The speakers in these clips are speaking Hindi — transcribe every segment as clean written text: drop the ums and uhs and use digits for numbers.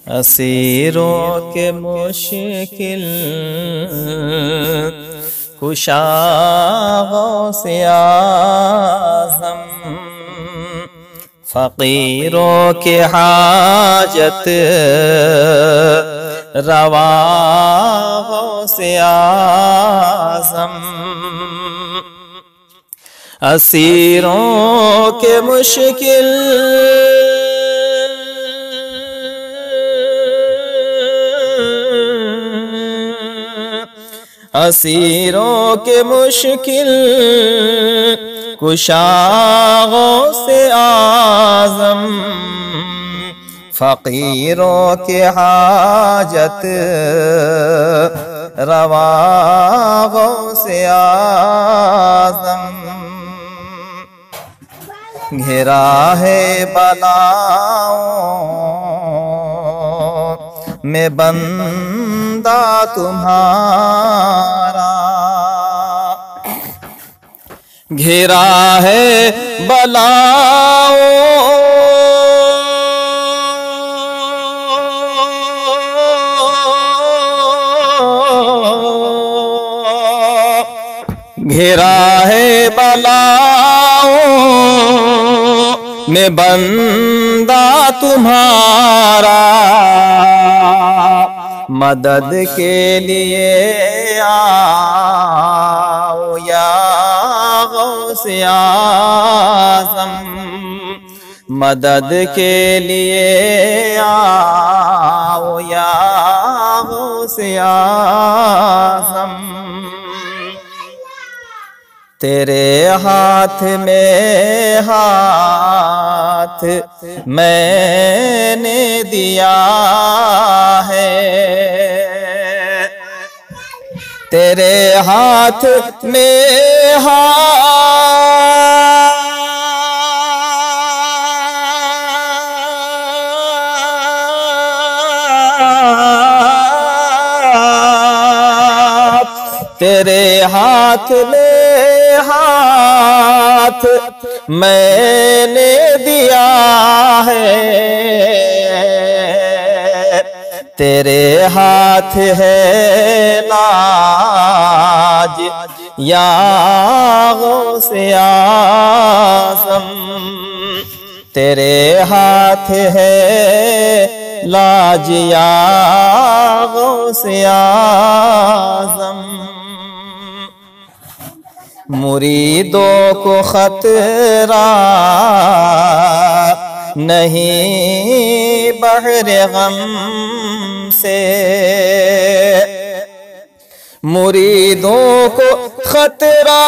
असीरों के मुश्किल कुशा गौसे आज़म, फ़कीरों के हाजत रवा गौसे आज़म। असीरों के मुश्किल असीरों के मुश्किल कुशा गौसे आज़म, फ़कीरों के हाजत रवा गौसे आज़म। घिरा है बलाओं में बंदा तुम्हारा, घिरा है बलाओं घिरा है बलाओं में बंदा तुम्हारा, मदद के लिए आओ या गौसे आज़म, मदद के लिए आओ या गौसे आज़म। तेरे हाथ में हाथ मैंने दिया है, तेरे हाथ में तेरे हाथ में हाथ मैंने दिया है, तेरे हाथ है लाज या गौसे आज़म, तेरे हाथ है लाज या गौसे आज़म। मुरीदों को खतरा नहीं बहरे गम से, मुरीदों को खतरा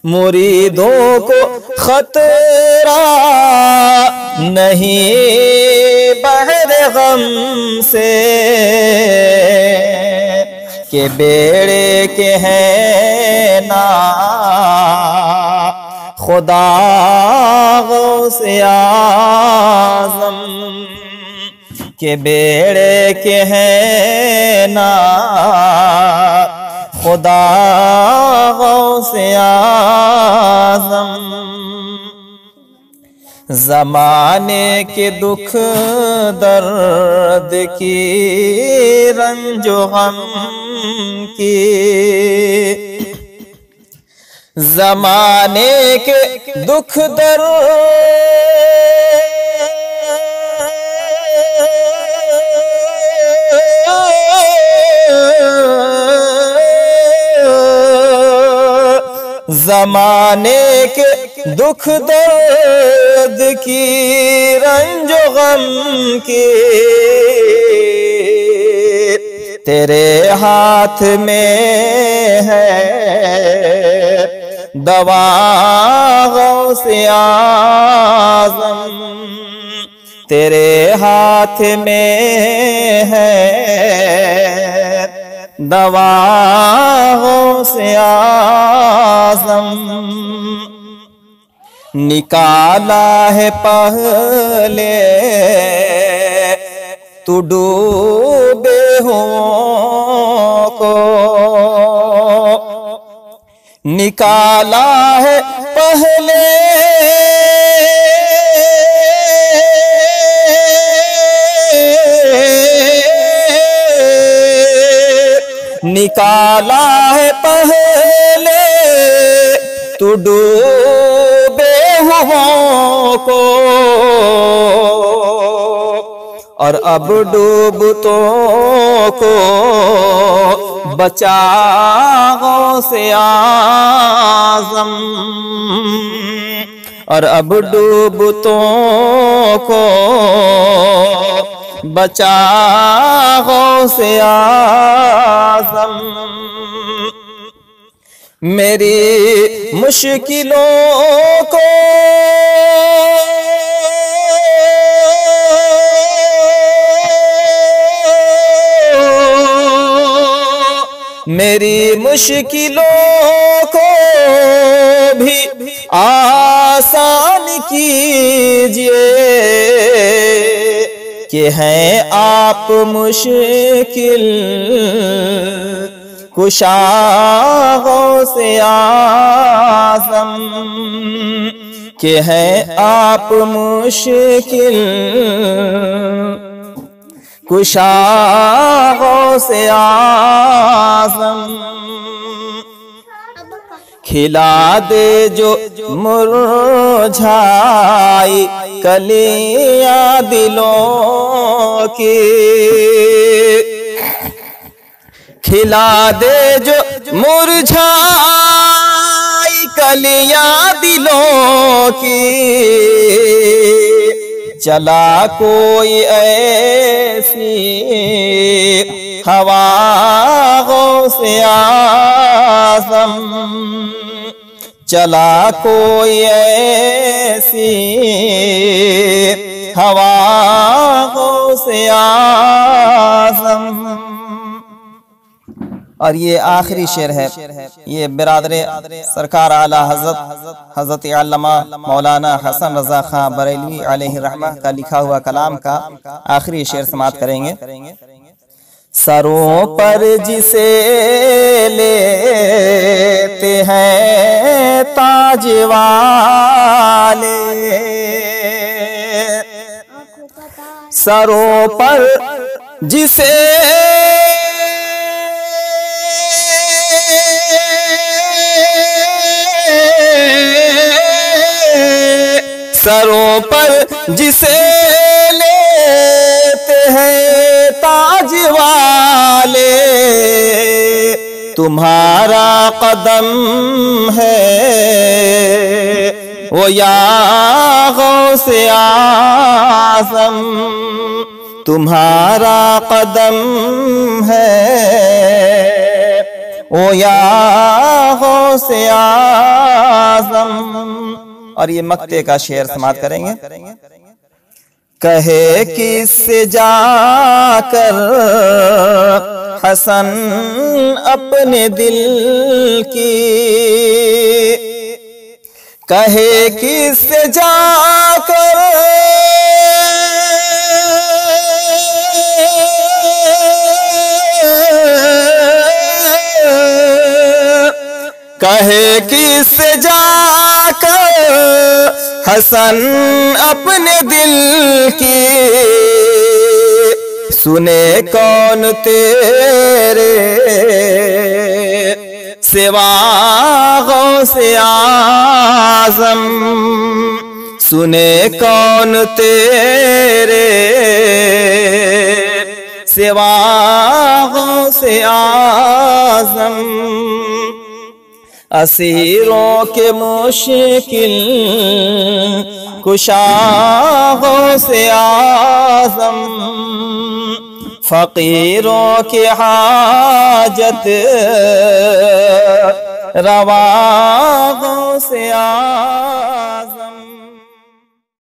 मुरीदों को खतरा नहीं बहरे गम से, के बेड़े के हैं ना खुदा गौसे आज़म, के बेड़े के हैं ना खुदा गौसे आज़म। ज़माने के दुख दर्द की रंजो गम की, ज़माने के दुख दर्द ज़माने के दुख दर्द की रंजो गम की, तेरे हाथ में है दवा गौसे आज़म, तेरे हाथ में है दवा गौसे आज़म। निकाला है पहले तू डूबे हुओं को निकाला है पहले निकाला है पहले तू डूबे हुओं को और अब डूबतों को बचा गौसे आज़म और अब डूबतों को बचा गौसे आज़म मेरी मुश्किलों को मेरी मुश्किलों को भी आसान कीजिए कि हैं आप मुश्किल कुशा गौसे आज़म कि हैं आप मुश्किल कुशा गौसे आज़म खिला दे जो मुरझाई कलियां दिलों की खिला दे जो मुरझाई कलियां दिलों की चला कोई ऐसी हवा गौसे आज़म चला कोई ऐसी हवा गौसे आज़म। और ये आखिरी शेर है, ये बिरादरे सरकार आला हज़रत अल्लामा मौलाना हसन रज़ा खां बरेलवी अलैहि रहमह का लिखा हुआ कलाम का आखिरी शेर समाप्त करेंगे। सरों पर जिसे लेते हैं ताज वाले सरों पर जिसे सरों पर जिसे लेते हैं ताज वाले तुम्हारा कदम है वो या गौसे आज़म तुम्हारा कदम है ओ या गौसे आज़म। और ये मक्ते का शेर समाप्त करेंगे। कहे किससे जाकर हसन अपने दिल की कहे किससे जाकर कहे किससे जाकर हसन अपने दिल की सुने कौन तेरे सिवा गौसे आज़म सुने कौन तेरे सिवा गौसे आज़म। असीरों के मुश्किल कुशा गौसे आज़म फ़कीरों की हाजत रवा गौसे आज़म।